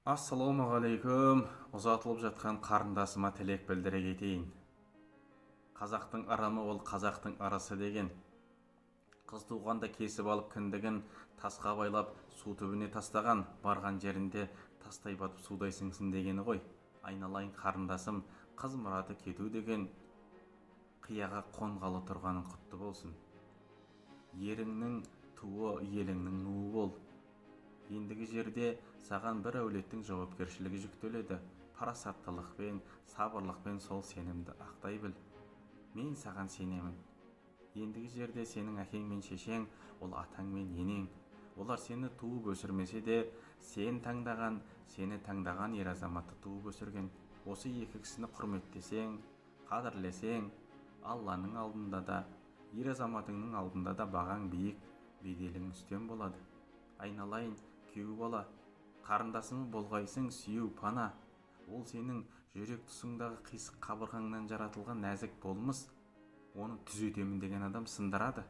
Ассалаумағалейкум. Ұзатылып жатқан қарындасыма тілек білдіре кетейін. Қазақтың ырымы ол қазақтың ырысы деген. Қыз туғанда кесіп алып кіндігін тасқа байлап су түбіне тастаған, барған жерінде тастай батып судай сіңсін дегені ғой. Айналайын қарындасым, қыз мұраты кету деген қияға қонғалы тұрғаның құтты болсын. Еріңнің туы, еліңнің нуы бол. Ендігі жерде саған бір әулеттің жауапкершілігі жүктеледі. Парасаттылықпен, сабырлықпен сол сенімді ақтай біл. Мен саған сенемін. Ендігі жерде сенің әкең мен шешең, ол атаң мен енең. Олар сені туып өсірмесе де, сені таңдаған ер азаматты туып өсірген. Осы екі кісіні құрметтесең, қадірлесең, Алланың алдында да, ер азаматыңның алдында да бағаң биік, беделің үстем болады. Айналайын, күйеу бала, қарындасыңы болғайсың сүйеу пана. Ол сенің жүрек тұсыңдағы қисық қабырғаңнан жаратылған нәзік болмыс. Оны түзетемін деген адам сындырады.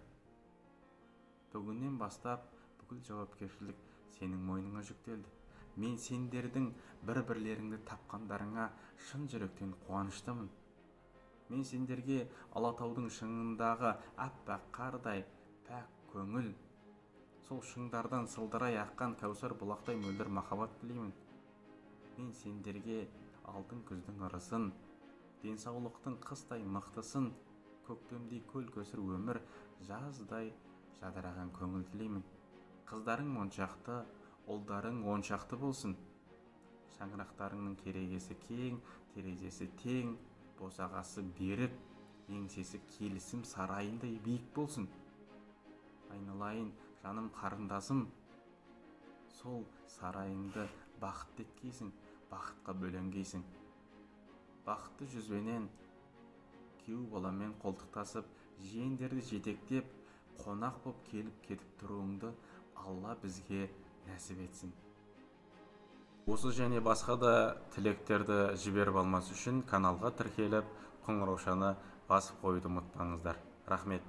Бүгіннен бастап бүкіл жауапкершілік сенің мойныңа жүктелді. Мен сендердің бір-бірлеріңді тапқандарыңа шын жүректен қуаныштымын. Мен сендерге Алатаудың шыңындағы аппақ қардай пәк көңіл, сол шыңдардан сылдырай аққан кәусар бұлақтай мөлдір махаббат тілеймін. Мен сендерге алтын күздің ырысын, денсаулықтың қыстай мықтысын, көктемдей көл көсір өмір, жаздай жадыраған көңіл тілеймін. Қыздарың моншақты, ұлдарың оншақты болсын. Шаңырақтарыңның керегесі кең, терезесі тең, босағасы берік, еңсесі келісім сарайындай биік болсын. Айналайын, жаным қарындасым, сол сарайыңды бақытты еткейсің, бақытқа бөленгейсің. Бақытты жүзбенен күйеу баламен қолтықтасып, жиендерді жетектеп, қонақ боп келіп кетіп тұруыңды Алла бізге нәсіп етсін. Осы және басқа да тілектерді жіберіп алмас үшін каналға тіркеліп, қоңыраушаны басып қойуды ұмытпаңыздар. Рахмет.